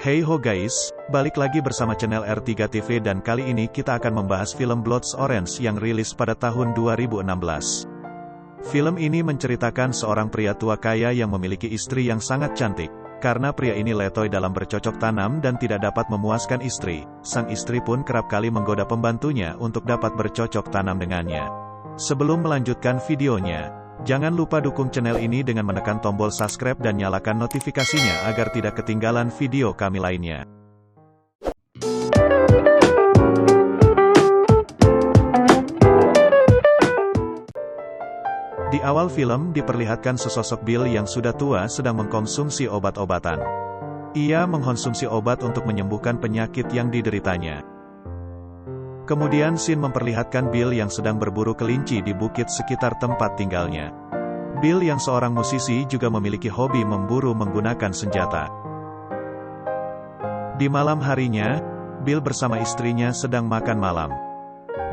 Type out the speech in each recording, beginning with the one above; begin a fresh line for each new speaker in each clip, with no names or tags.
Hey ho guys, balik lagi bersama channel R3 TV dan kali ini kita akan membahas film Blood Orange yang rilis pada tahun 2016. Film ini menceritakan seorang pria tua kaya yang memiliki istri yang sangat cantik. Karena pria ini letoy dalam bercocok tanam dan tidak dapat memuaskan istri, sang istri pun kerap kali menggoda pembantunya untuk dapat bercocok tanam dengannya. Sebelum melanjutkan videonya, jangan lupa dukung channel ini dengan menekan tombol subscribe dan nyalakan notifikasinya agar tidak ketinggalan video kami lainnya. Di awal film diperlihatkan sesosok Bill yang sudah tua sedang mengkonsumsi obat-obatan. Ia mengkonsumsi obat untuk menyembuhkan penyakit yang dideritanya. Kemudian scene memperlihatkan Bill yang sedang berburu kelinci di bukit sekitar tempat tinggalnya. Bill yang seorang musisi juga memiliki hobi memburu menggunakan senjata. Di malam harinya, Bill bersama istrinya sedang makan malam.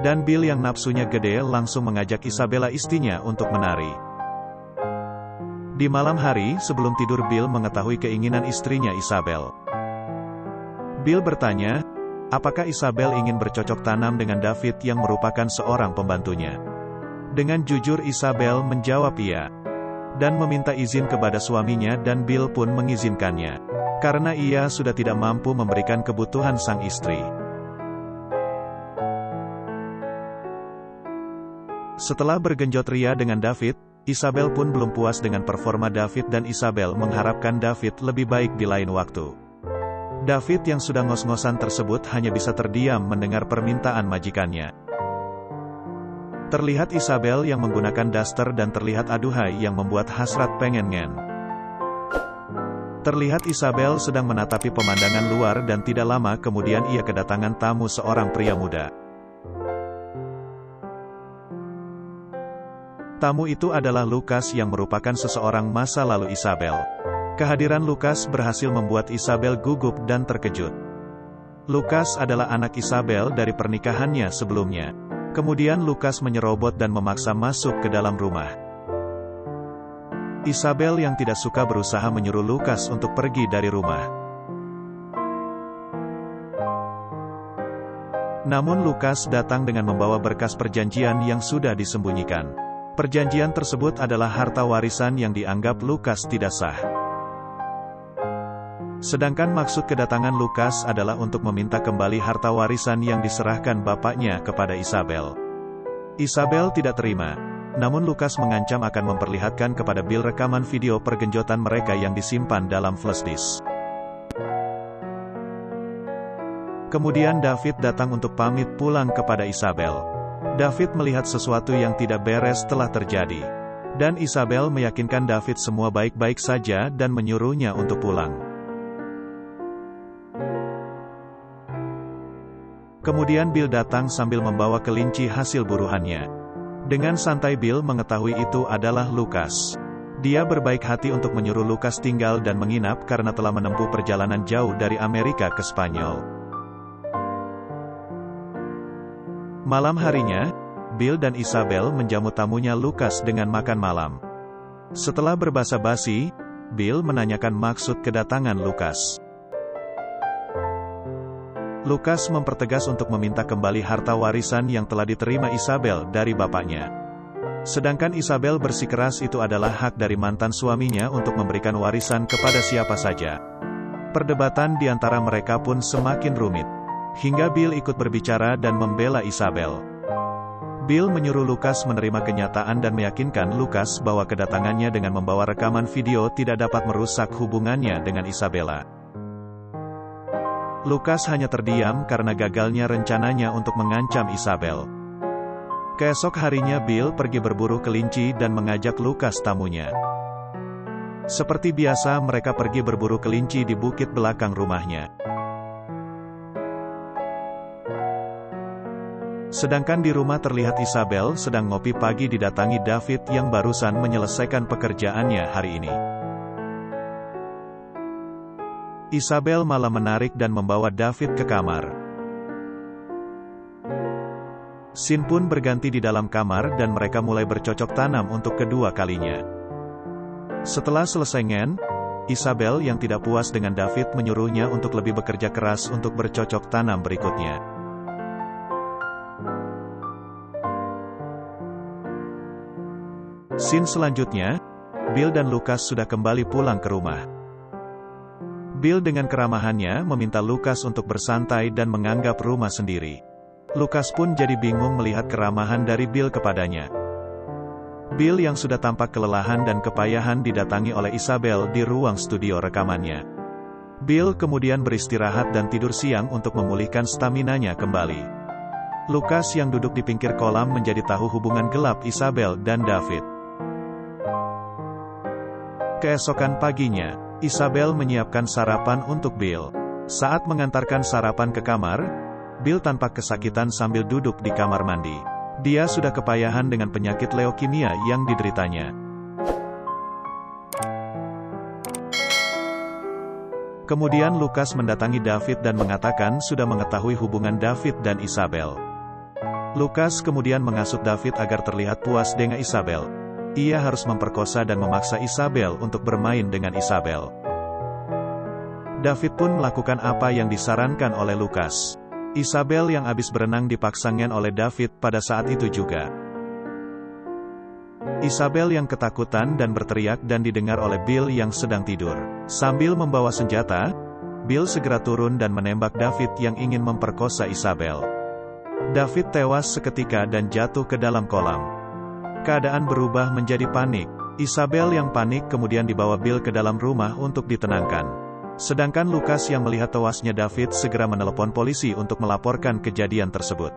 Dan Bill yang nafsunya gede langsung mengajak Isabella istrinya untuk menari. Di malam hari, sebelum tidur Bill mengetahui keinginan istrinya Isabel. Bill bertanya, apakah Isabel ingin bercocok tanam dengan David yang merupakan seorang pembantunya? Dengan jujur Isabel menjawab iya. Dan meminta izin kepada suaminya dan Bill pun mengizinkannya. Karena ia sudah tidak mampu memberikan kebutuhan sang istri. Setelah bergenjot ria dengan David, Isabel pun belum puas dengan performa David dan Isabel mengharapkan David lebih baik di lain waktu. David yang sudah ngos-ngosan tersebut hanya bisa terdiam mendengar permintaan majikannya. Terlihat Isabel yang menggunakan daster dan terlihat aduhai yang membuat hasrat pengen ngen. Terlihat Isabel sedang menatapi pemandangan luar dan tidak lama kemudian ia kedatangan tamu seorang pria muda. Tamu itu adalah Lucas yang merupakan seseorang masa lalu Isabel. Kehadiran Lucas berhasil membuat Isabel gugup dan terkejut. Lucas adalah anak Isabel dari pernikahannya sebelumnya. Kemudian Lucas menyerobot dan memaksa masuk ke dalam rumah. Isabel yang tidak suka berusaha menyuruh Lucas untuk pergi dari rumah. Namun Lucas datang dengan membawa berkas perjanjian yang sudah disembunyikan. Perjanjian tersebut adalah harta warisan yang dianggap Lucas tidak sah. Sedangkan maksud kedatangan Lucas adalah untuk meminta kembali harta warisan yang diserahkan bapaknya kepada Isabel. Isabel tidak terima. Namun Lucas mengancam akan memperlihatkan kepada Bill rekaman video pergenjotan mereka yang disimpan dalam flash disk. Kemudian David datang untuk pamit pulang kepada Isabel. David melihat sesuatu yang tidak beres telah terjadi. Dan Isabel meyakinkan David semua baik-baik saja dan menyuruhnya untuk pulang. Kemudian Bill datang sambil membawa kelinci hasil buruannya. Dengan santai Bill mengetahui itu adalah Lucas. Dia berbaik hati untuk menyuruh Lucas tinggal dan menginap karena telah menempuh perjalanan jauh dari Amerika ke Spanyol. Malam harinya, Bill dan Isabel menjamu tamunya Lucas dengan makan malam. Setelah berbasa-basi, Bill menanyakan maksud kedatangan Lucas. Lucas mempertegas untuk meminta kembali harta warisan yang telah diterima Isabel dari bapaknya. Sedangkan Isabel bersikeras itu adalah hak dari mantan suaminya untuk memberikan warisan kepada siapa saja. Perdebatan di antara mereka pun semakin rumit. Hingga Bill ikut berbicara dan membela Isabel. Bill menyuruh Lucas menerima kenyataan dan meyakinkan Lucas bahwa kedatangannya dengan membawa rekaman video tidak dapat merusak hubungannya dengan Isabella. Lucas hanya terdiam karena gagalnya rencananya untuk mengancam Isabel. Keesok harinya Bill pergi berburu kelinci dan mengajak Lucas tamunya. Seperti biasa mereka pergi berburu kelinci di bukit belakang rumahnya. Sedangkan di rumah terlihat Isabel sedang ngopi pagi didatangi David yang barusan menyelesaikan pekerjaannya hari ini. Isabel malah menarik dan membawa David ke kamar. Scene pun berganti di dalam kamar dan mereka mulai bercocok tanam untuk kedua kalinya. Setelah selesai ngen, Isabel yang tidak puas dengan David menyuruhnya untuk lebih bekerja keras untuk bercocok tanam berikutnya. Scene selanjutnya, Bill dan Lucas sudah kembali pulang ke rumah. Bill dengan keramahannya meminta Lucas untuk bersantai dan menganggap rumah sendiri. Lucas pun jadi bingung melihat keramahan dari Bill kepadanya. Bill yang sudah tampak kelelahan dan kepayahan didatangi oleh Isabel di ruang studio rekamannya. Bill kemudian beristirahat dan tidur siang untuk memulihkan staminanya kembali. Lucas yang duduk di pinggir kolam menjadi tahu hubungan gelap Isabel dan David. Keesokan paginya, Isabel menyiapkan sarapan untuk Bill. Saat mengantarkan sarapan ke kamar, Bill tampak kesakitan sambil duduk di kamar mandi. Dia sudah kepayahan dengan penyakit leukemia yang dideritanya. Kemudian Lucas mendatangi David dan mengatakan sudah mengetahui hubungan David dan Isabel. Lucas kemudian menghasut David agar terlihat puas dengan Isabel. Ia harus memperkosa dan memaksa Isabel untuk bermain dengan Isabel. David pun melakukan apa yang disarankan oleh Lucas. Isabel yang habis berenang dipaksa ngen oleh David pada saat itu juga. Isabel yang ketakutan dan berteriak dan didengar oleh Bill yang sedang tidur. Sambil membawa senjata, Bill segera turun dan menembak David yang ingin memperkosa Isabel. David tewas seketika dan jatuh ke dalam kolam. Keadaan berubah menjadi panik. Isabel yang panik kemudian dibawa Bill ke dalam rumah untuk ditenangkan. Sedangkan Lucas yang melihat tewasnya David segera menelepon polisi untuk melaporkan kejadian tersebut.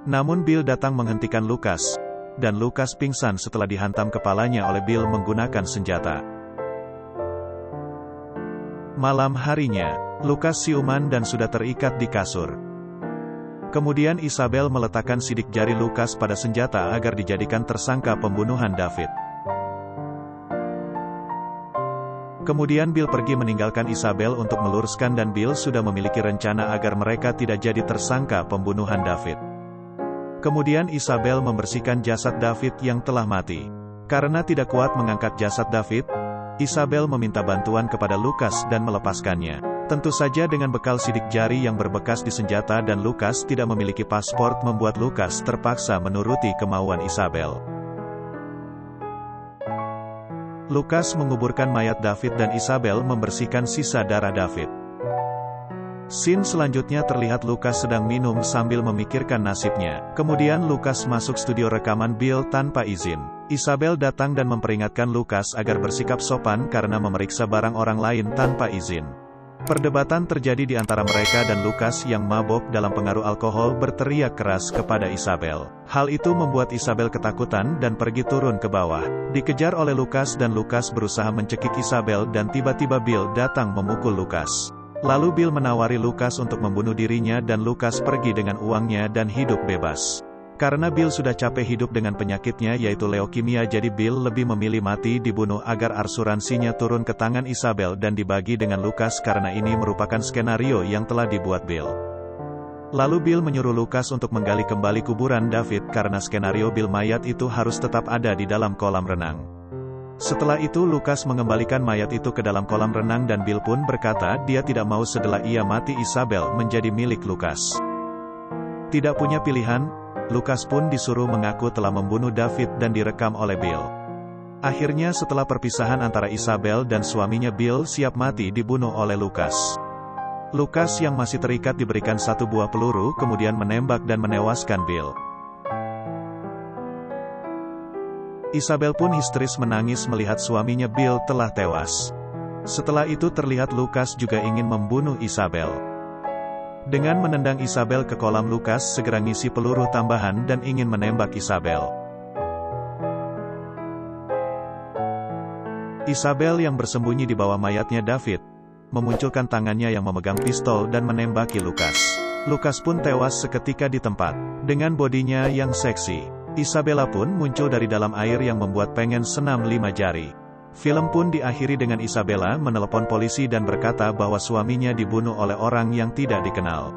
Namun Bill datang menghentikan Lucas, dan Lucas pingsan setelah dihantam kepalanya oleh Bill menggunakan senjata. Malam harinya, Lucas siuman dan sudah terikat di kasur. Kemudian Isabel meletakkan sidik jari Lucas pada senjata agar dijadikan tersangka pembunuhan David. Kemudian Bill pergi meninggalkan Isabel untuk meluruskan dan Bill sudah memiliki rencana agar mereka tidak jadi tersangka pembunuhan David. Kemudian Isabel membersihkan jasad David yang telah mati. Karena tidak kuat mengangkat jasad David, Isabel meminta bantuan kepada Lucas dan melepaskannya. Tentu saja dengan bekal sidik jari yang berbekas di senjata dan Lucas tidak memiliki paspor membuat Lucas terpaksa menuruti kemauan Isabel. Lucas menguburkan mayat David dan Isabel membersihkan sisa darah David. Scene selanjutnya terlihat Lucas sedang minum sambil memikirkan nasibnya. Kemudian Lucas masuk studio rekaman Bill tanpa izin. Isabel datang dan memperingatkan Lucas agar bersikap sopan karena memeriksa barang orang lain tanpa izin. Perdebatan terjadi di antara mereka dan Lucas yang mabok dalam pengaruh alkohol berteriak keras kepada Isabel. Hal itu membuat Isabel ketakutan dan pergi turun ke bawah. Dikejar oleh Lucas dan Lucas berusaha mencekik Isabel dan tiba-tiba Bill datang memukul Lucas. Lalu Bill menawari Lucas untuk membunuh dirinya dan Lucas pergi dengan uangnya dan hidup bebas. Karena Bill sudah capek hidup dengan penyakitnya yaitu leukemia, jadi Bill lebih memilih mati dibunuh agar asuransinya turun ke tangan Isabel dan dibagi dengan Lucas karena ini merupakan skenario yang telah dibuat Bill. Lalu Bill menyuruh Lucas untuk menggali kembali kuburan David karena skenario Bill mayat itu harus tetap ada di dalam kolam renang. Setelah itu Lucas mengembalikan mayat itu ke dalam kolam renang dan Bill pun berkata dia tidak mau setelah ia mati Isabel menjadi milik Lucas. Tidak punya pilihan, Lucas pun disuruh mengaku telah membunuh David dan direkam oleh Bill. Akhirnya setelah perpisahan antara Isabel dan suaminya Bill siap mati dibunuh oleh Lucas. Lucas yang masih terikat diberikan satu buah peluru kemudian menembak dan menewaskan Bill. Isabel pun histeris menangis melihat suaminya Bill telah tewas. Setelah itu terlihat Lucas juga ingin membunuh Isabel. Dengan menendang Isabel ke kolam, Lucas segera ngisi peluru tambahan dan ingin menembak Isabel. Isabel yang bersembunyi di bawah mayatnya David, memunculkan tangannya yang memegang pistol dan menembaki Lucas. Lucas pun tewas seketika di tempat. Dengan bodinya yang seksi, Isabella pun muncul dari dalam air yang membuat pengen senam 5 jari. Film pun diakhiri dengan Isabella menelepon polisi dan berkata bahwa suaminya dibunuh oleh orang yang tidak dikenal.